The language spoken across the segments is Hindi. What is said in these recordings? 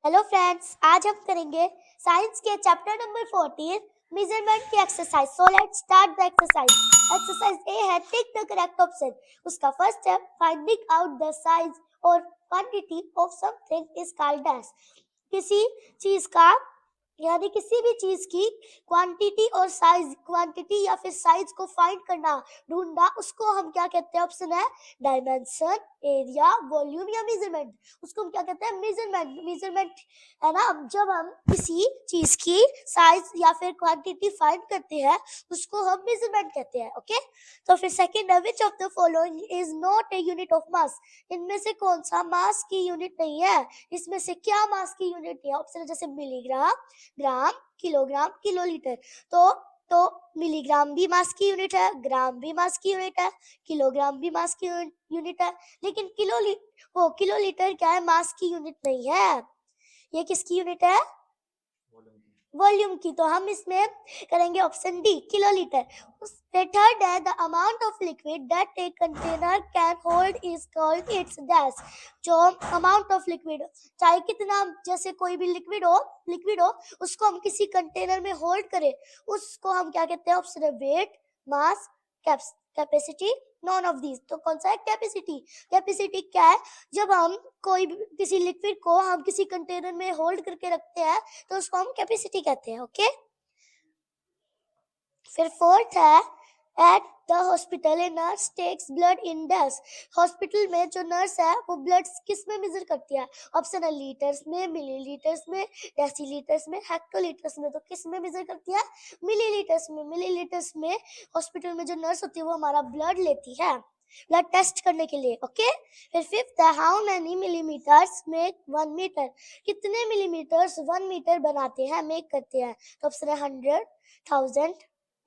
हेलो फ्रेंड्स, आज हम करेंगे साइंस के चैप्टर नंबर 14 मेजरमेंट की exercise. So let's start the exercise. Exercise A है टिक द करेक्ट ऑप्शन। उसका first step finding out the size और quantity of something is called dash. किसी चीज का यानी किसी भी चीज की क्वांटिटी और साइज, क्वांटिटी या फिर साइज को फाइंड करना, ढूंढना, उसको हम क्या कहते हैं? ऑप्शन है डायमेंशन, एरिया, वॉल्यूम या मेजरमेंट। उसको हम क्या कहते हैं? मेजरमेंट। मेजरमेंट है ना। जब हम किसी चीज की साइज या फिर क्वांटिटी फाइंड करते हैं उसको हम मेजरमेंट कहते हैं। ओके, तो फिर सेकंड है which of the following is not a unit of मास। इनमें से कौन सा मास की यूनिट नहीं है? इसमें से क्या मास की यूनिट है? ऑप्शन है जैसे मिलीग्राम, ग्राम, किलोग्राम, किलोलीटर। तो मिलीग्राम भी मास की यूनिट है, ग्राम भी मास की यूनिट है, किलोग्राम भी मास की यूनिट है, लेकिन किलोलीटर क्या है? मास की यूनिट नहीं है। ये किसकी यूनिट है? वॉल्यूम की। तो हम इसमें करेंगे ऑप्शन डी, किलोलीटर। थर्ड है the amount of liquid that a container can hold is called its dash. जो अमाउंट ऑफ लिक्विड, चाहे कितना, जैसे कोई भी लिक्विड हो उसको हम किसी कंटेनर में होल्ड करें, उसको हम क्या कहते हैं? ऑप्शन है weight, mass, capacity, none of these. तो कौन सा है? कैपेसिटी। कैपेसिटी क्या है? जब हम किसी लिक्विड को हम किसी कंटेनर में होल्ड करके रखते हैं तो उसको हम कैपेसिटी कहते हैं। ओके, फिर फोर्थ है at the hospital a nurse takes blood in dash. Hospital में जो नर्स है वो ब्लड किस में मेजर करती है? ऑप्शन है लीटर्स में, मिलीलीटर्स में, डेसीलीटर्स में, हेक्टोलीटर्स में। तो किस में मेजर करती है? मिलीलीटर्स में। मिलीलीटर्स में हॉस्पिटल में जो नर्स होती है वो हमारा ब्लड लेती है, ब्लड टेस्ट करने के लिए। ओके, फिर फिफ्थ है how many millimetres make 1 metre. कितने मिलीमीटर्स 1 मीटर बनाते हैं, मेक करते हैं? तो ऑप्शन है 100, 1000,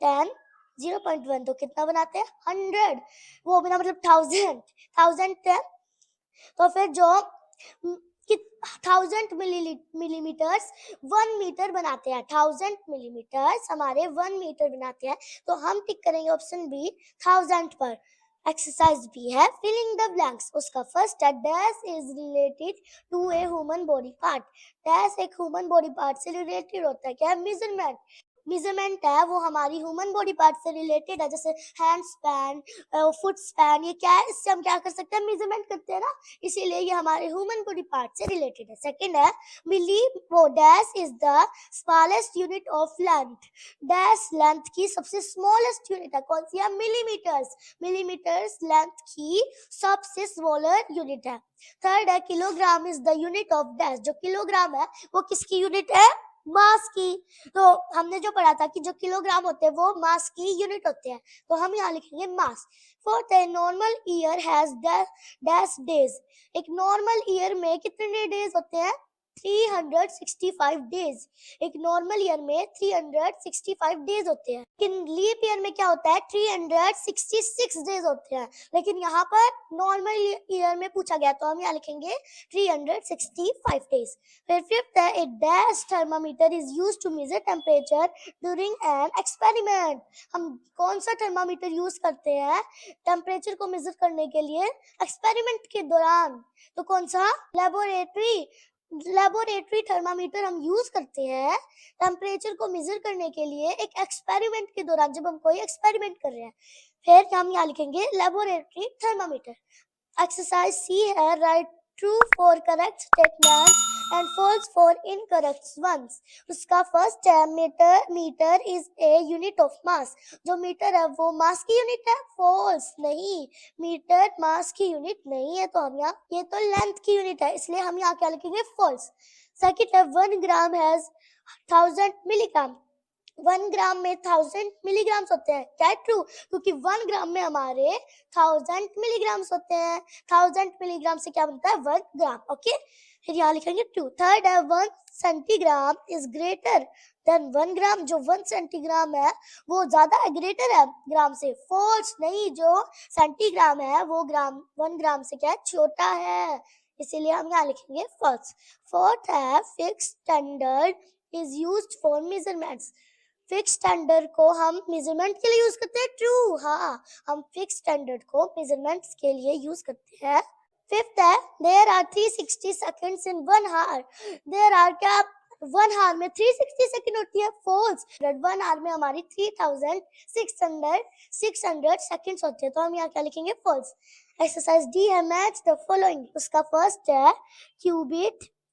10, 0.1। तो कितना बनाते हैं? 100। वो बिना मतलब 1000, 1010। तो फिर जो 1000 मिलीमीटर्स 1 मीटर बनाते हैं, 1000 मिलीमीटर्स हमारे 1 मीटर बनाते हैं। तो हम टिक करेंगे ऑप्शन बी, 1000 पर। एक्सरसाइज बी है फिलिंग द ब्लैंक्स। उसका फर्स्ट है dash is related to a human body part. Dash एक ह्यूमन बॉडी पार्ट से रिलेटेड होता है। क्या है? मेजरमेंट। मेजरमेंट है वो हमारी ह्यूमन बॉडी पार्ट से रिलेटेड है, जैसे हैंड स्पैन, फुट स्पैन। ये क्या है? इससे हम क्या कर सकते हैं? मेजरमेंट करते हैं ना, इसीलिए ये हमारे ह्यूमन बॉडी पार्ट से रिलेटेड है। सेकंड है मिली वो dash is the smallest unit of length. Dash length की सबसे स्मॉलेस्ट यूनिट है। कौन सी है? मिलीमीटर्स। मिलीमीटर्स लेंथ की सबसे स्मॉलर यूनिट है। थर्ड है kilogram is the unit of dash. जो किलोग्राम है वो किसकी यूनिट है? मास की। तो हमने जो पढ़ा था कि जो किलोग्राम होते हैं वो मास की यूनिट होते हैं, तो हम यहाँ लिखेंगे मास। फोर्थ है normal year has dash days. एक नॉर्मल ईयर में कितने डेज होते हैं? 365 डेज। एक नॉर्मल ईयर में 365 डेज होते हैं, लेकिन लीप ईयर में क्या होता है? 366 डेज होते हैं। लेकिन यहाँ पर नॉर्मल ईयर में पूछा गया तो हम यहाँ लिखेंगे 365 डेज। फिर फिफ्थ है a dash thermometer is used to measure temperature during an experiment. हम कौन सा थर्मामीटर यूज करते हैं टेम्परेचर को मेजर करने के लिए एक्सपेरिमेंट के दौरान? तो कौन सा? लेबोरेटरी थर्मामीटर हम यूज करते हैं टेम्परेचर को मेजर करने के लिए एक एक्सपेरिमेंट के दौरान, जब हम कोई एक्सपेरिमेंट कर रहे हैं। फिर हम यहाँ लिखेंगे लेबोरेटरी थर्मामीटर। एक्सरसाइज सी है write true for correct statement and false for incorrect ones. उसका फर्स्ट है metre is a unit of mass. जो मीटर है वो मास की यूनिट है। फॉल्स, नहीं, मीटर मास की यूनिट नहीं है। तो हम यहाँ, ये तो लेंथ की यूनिट है, इसलिए हम यहाँ क्या लिखेंगे? फॉल्स। सेकंड है 1 ग्राम हैज 1000 मिलीग्राम। 1 ग्राम में 1000 मिलीग्राम होते हैं। क्या? ट्रू, क्योंकि 1 ग्राम में हमारे 1000 मिलीग्राम होते हैं। 1000 मिलीग्राम से क्या बनता है? 1 ग्राम। ओके, फिर यहाँ लिखेंगे ट्रू। थर्ड है 1 सेंटीग्राम इज ग्रेटर देन 1 ग्राम। जो 1 सेंटीग्राम है वो ज्यादा ग्रेटर है ग्राम से। फॉल्स, नहीं, जो सेंटीग्राम है वो 1 ग्राम से क्या है? छोटा है, इसीलिए हम यहाँ लिखेंगे फॉल्स। फोर्थ है fix standard is used for measurements. Fix standard को हम मेजरमेंट के लिए यूज करते हैं। ट्रू, हाँ, हम फिक्स स्टैंडर्ड को मेजरमेंट्स के लिए यूज करते हैं। फिफ्थ है there are 360 seconds in 1 hour. There are क्या 1 आवर में 360 सेकंड होती है? फॉल्स। 1 आवर में हमारी 3600 सेकंड्स होते हैं, तो हम यहाँ क्या लिखेंगे? फॉल्स। एक्सरसाइज डी है मैच द फॉलोइंग। उसका फर्स्ट है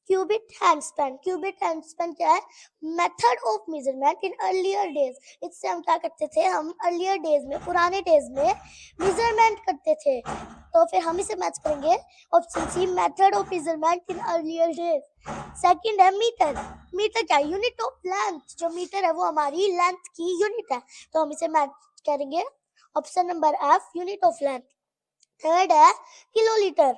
क्यूबिट हैंडस्पैन। क्यूबिट हैंडस्पैन क्या है? Method of measurement in earlier days. इससे हम क्या करते थे? हम अर्लियर डेज में, पुराने डेज में मेजरमेंट करते थे, तो फिर हम इसे मैच करेंगे option C, method of measurement in earlier days. Second है मीटर। मीटर क्या? Unit of length. जो मीटर है वो हमारी लेंथ की यूनिट है, तो हम इसे मैच करेंगे option number F, unit of length. Third है किलोलीटर।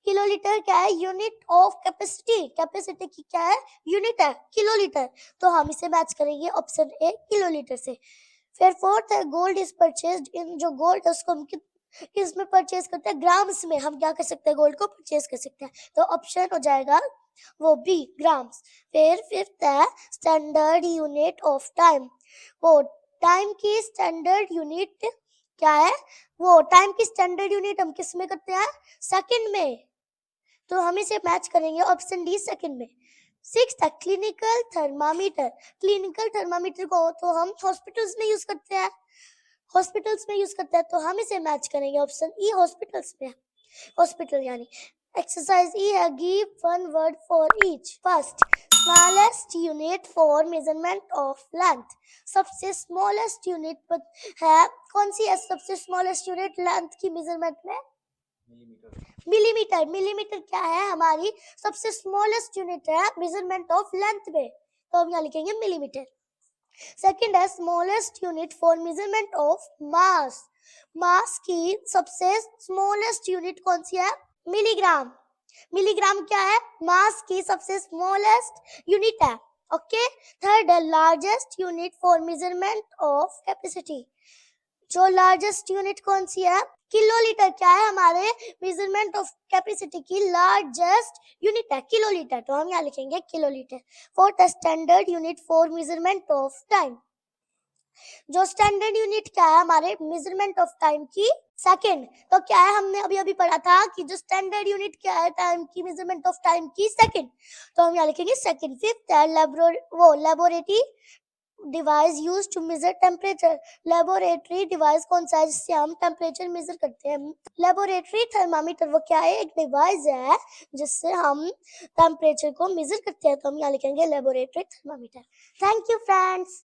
किलोलीटर क्या है? Unit of capacity. कैपेसिटी की क्या है? यूनिट है किलोलीटर, तो हम इसे मैच करेंगे ऑप्शन ए, किलोलीटर से। फिर फोर्थ है गोल्ड इज परचेज्ड इन। जो गोल्ड है उसको हम किस में परचेज करते हैं? ग्राम्स में। हम क्या कर सकते हैं? गोल्ड को परचेज कर सकते हैं, तो ऑप्शन हो जाएगा वो बी, ग्राम्स। फिर फिफ्थ है स्टैंडर्ड यूनिट ऑफ टाइम। वो टाइम की स्टैंडर्ड यूनिट क्या है? वो टाइम की स्टैंडर्ड यूनिट हम किस में करते हैं? सेकंड में, तो हम इसे मैच करेंगे ऑप्शन डी, सेकंड में। सिक्स्थ है क्लिनिकल थर्मामीटर। क्लिनिकल थर्मामीटर को तो हम हॉस्पिटल्स में यूज करते हैं, तो हम इसे मैच करेंगे ऑप्शन ई, हॉस्पिटल्स में। हॉस्पिटल यानी। एक्सरसाइज ई है give one word for each. First, smallest unit for measurement of length. सबसे स्मॉलेस्ट यूनिट है कौन सी है? सबसे स्मॉलेस्ट यूनिट लेंथ की मेजरमेंट में मिलीमीटर। मिलीमीटर क्या है? हमारी सबसे स्मॉलेस्ट यूनिट है मेजरमेंट ऑफ लेंथ में, तो हम यहाँ लिखेंगे मिलीमीटर। सेकंड है smallest unit for measurement of mass. Mass की सबसे स्मॉलेस्ट यूनिट कौन सी है? मिलीग्राम। मिलीग्राम क्या है? मास की सबसे स्मॉलेस्ट यूनिट है। ओके। थर्ड है largest unit for measurement of capacity. जो लार्जेस्ट यूनिट कौन सी है? किलोलीटर। क्या है? हमारे मेजरमेंट ऑफ कैपेसिटी की लार्जेस्ट यूनिट है किलोलीटर, तो हम यहाँ लिखेंगे kilolitre. Fourth standard unit for measurement of time. जो स्टैंडर्ड यूनिट क्या है? हमारे मेजरमेंट ऑफ टाइम की सेकंड। तो क्या है? हमने अभी अभी पढ़ा था कि जो स्टैंडर्ड यूनिट क्या है टाइम की, मेजरमेंट ऑफ टाइम की सेकंड, तो हम यहाँ लिखेंगे सेकंड। फिफ्थ है laboratory device use to measure temperature. Laboratory device कौन सा है जिससे हम टेम्परेचर मेजर करते हैं? Laboratory thermometer. वो क्या है? एक डिवाइस है जिससे हम टेम्परेचर को मेजर करते हैं, तो हम यहाँ लिखेंगे laboratory thermometer. Thank you friends.